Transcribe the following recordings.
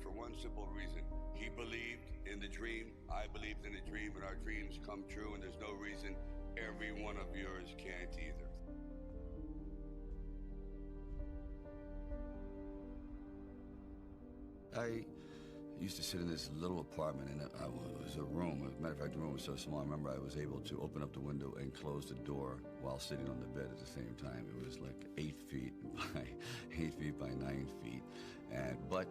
for one simple reason. He believed in the dream, I believed in the dream, and our dreams come true, and there's no reason every one of yours can't either. I used to sit in this little apartment, and it was a room. As a matter of fact, the room was so small, I remember I was able to open up the window and close the door while sitting on the bed at the same time. It was like 8 feet by 8 feet by 9 feet. But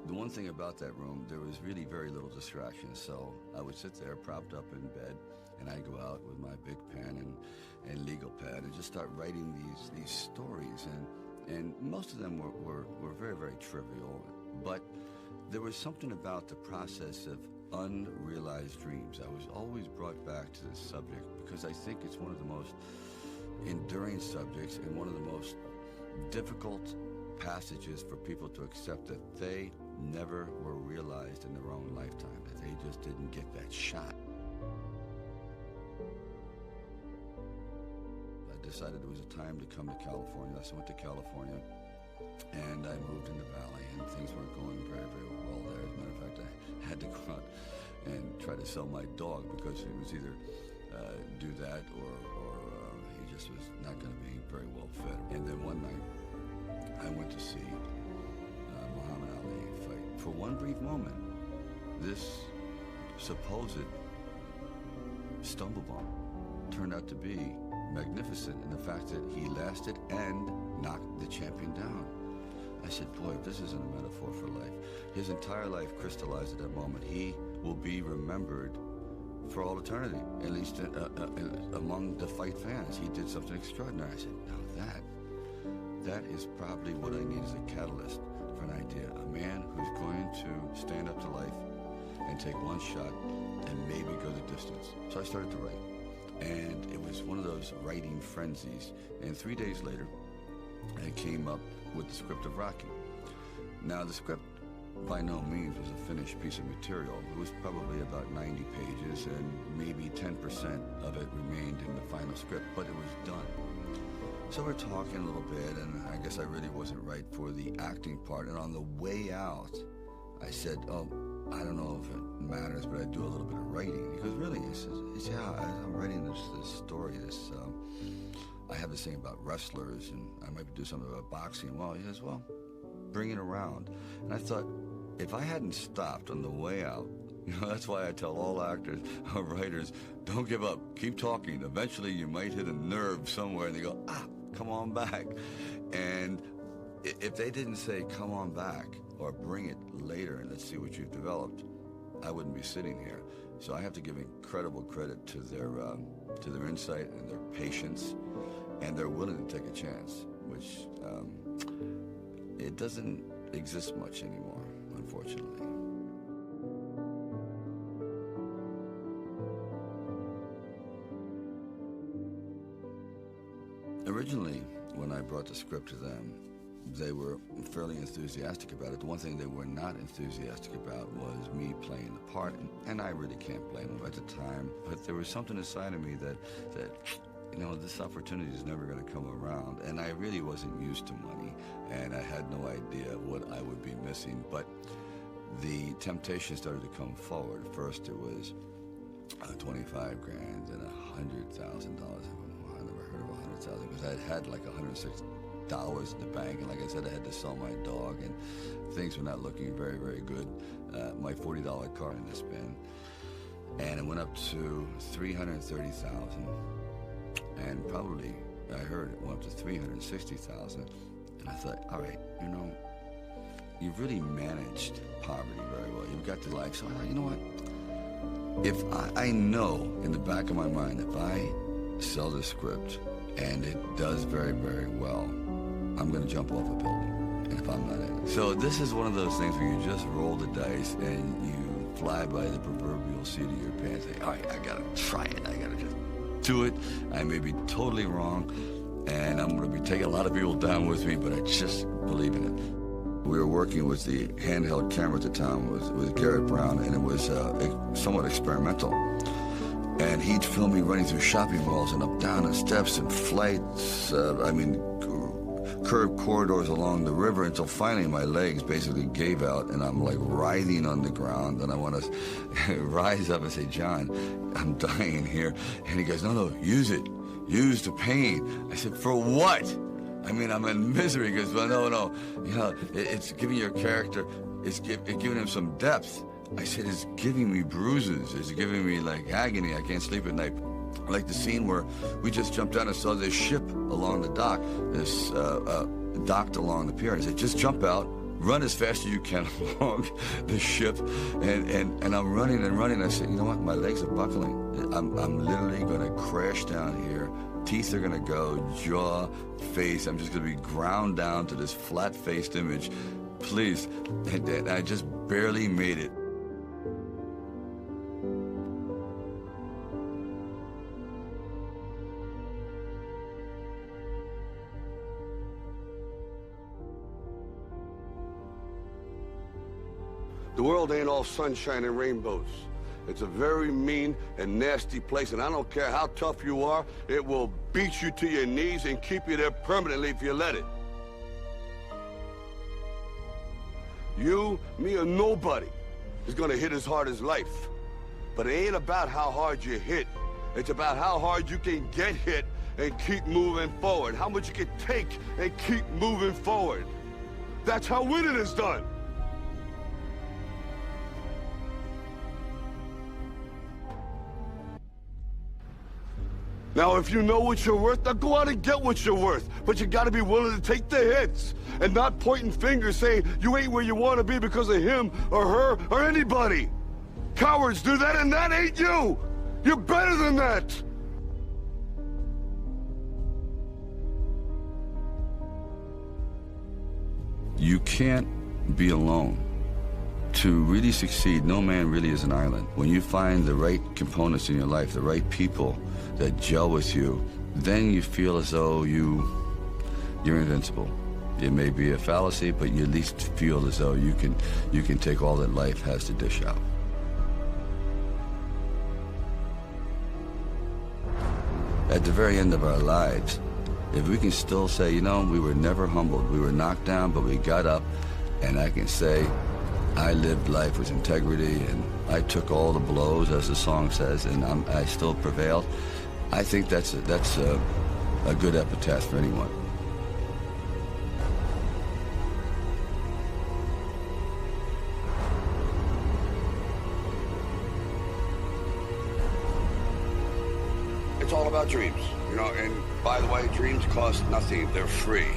the one thing about that room, there was really very little distraction. So I would sit there propped up in bed, and I'd go out with my big pen and legal pad and just start writing these stories. And most of them were very, very trivial. But there was something about the process of unrealized dreams. I was always brought back to this subject because I think it's one of the most enduring subjects and one of the most difficult passages for people to accept, that they never were realized in their own lifetime, that they just didn't get that shot. I decided it was a time to come to California. So I went to California, and I moved in the valley, and things weren't going very, very well there. As a matter of fact, I had to go out and try to sell my dog because it was either do that or he just was not going to be very well fed. And then one night, I went to see Muhammad Ali fight. For one brief moment, this supposed stumblebum turned out to be magnificent in the fact that he lasted and knocked the champion down. I said, boy, if this isn't a metaphor for life. His entire life crystallized at that moment. He will be remembered for all eternity, at least among the fight fans. He did something extraordinary. I said, now that is probably what I need as a catalyst for an idea. A man who's going to stand up to life and take one shot and maybe go the distance. So I started to write. And it was one of those writing frenzies. And 3 days later, I came up with the script of Rocky. Now, the script by no means was a finished piece of material. It was probably about 90 pages, and maybe 10% of it remained in the final script, but it was done. So we're talking a little bit, and I guess I really wasn't right for the acting part. And on the way out, I said, oh, I don't know if it matters, but I do a little bit of writing. Because really, he says, yeah, I'm writing this story, I have this thing about wrestlers, and I might do something about boxing. Well, he says, well, bring it around. And I thought, if I hadn't stopped on the way out, that's why I tell all actors or writers, don't give up, keep talking. Eventually you might hit a nerve somewhere and they go, come on back. And if they didn't say, come on back, or bring it later and let's see what you've developed, I wouldn't be sitting here. So I have to give incredible credit to their insight and their patience, and they're willing to take a chance, which it doesn't exist much anymore, unfortunately. Originally, when I brought the script to them, they were fairly enthusiastic about it. The one thing they were not enthusiastic about was me playing the part, and I really can't blame them at the time. But there was something inside of me that this opportunity is never going to come around. And I really wasn't used to money, and I had no idea what I would be missing. But the temptation started to come forward. First, it was $25 grand and $100,000. I never heard of $100,000 because I had like $106 in the bank, and like I said, I had to sell my dog, and things were not looking very, very good. My $40 car in this bin, and it went up to $330,000, and probably I heard it went up to $360,000, and I thought, all right, you've really managed poverty very well. You've got the life. So I thought, you know what? If I know in the back of my mind, if I sell this script and it does very, very well, I'm going to jump off a building, and if I'm not in it. So this is one of those things where you just roll the dice and you fly by the proverbial seat of your pants. Say, all right, I got to try it. I got to just do it. I may be totally wrong, and I'm going to be taking a lot of people down with me, but I just believe in it. We were working with the handheld camera at the time with Garrett Brown, and it was somewhat experimental. And he'd film me running through shopping malls and up down the steps and flights. curved corridors along the river until finally my legs basically gave out and I'm like writhing on the ground, and I want to rise up and say, John, I'm dying here. And he goes, no, use it. Use the pain. I said, for what? I mean, I'm in misery. He goes, well, no. You know, it's giving your character, it's giving him some depth. I said, it's giving me bruises. It's giving me like agony. I can't sleep at night. Like the scene where we just jumped out and saw this ship along the dock, this docked along the pier. I said, just jump out, run as fast as you can along the ship, and I'm running and running. I said, you know what? My legs are buckling. I'm literally going to crash down here. Teeth are going to go, jaw, face. I'm just going to be ground down to this flat-faced image. Please. And I just barely made it. The world ain't all sunshine and rainbows. It's a very mean and nasty place, and I don't care how tough you are, it will beat you to your knees and keep you there permanently if you let it. You, me, or nobody is gonna hit as hard as life. But it ain't about how hard you hit. It's about how hard you can get hit and keep moving forward. How much you can take and keep moving forward. That's how winning is done. Now, if you know what you're worth, now go out and get what you're worth. But you gotta be willing to take the hits and not pointing fingers saying you ain't where you wanna be because of him or her or anybody. Cowards do that, and that ain't you. You're better than that. You can't be alone. To really succeed, no man really is an island. When you find the right components in your life, the right people that gel with you, then you feel as though you're invincible. It may be a fallacy, but you at least feel as though you can take all that life has to dish out. At the very end of our lives, if we can still say, you know, we were never humbled, we were knocked down, but we got up, and I can say, I lived life with integrity, and I took all the blows, as the song says, and I still prevailed. I think that's a good epitaph for anyone. It's all about dreams, you know, and by the way, dreams cost nothing. They're free.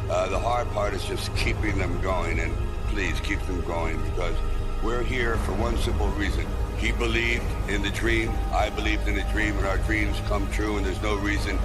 The hard part is just keeping them going, and please keep them going, because we're here for one simple reason. He believed in the dream, I believed in the dream, and our dreams come true, and there's no reason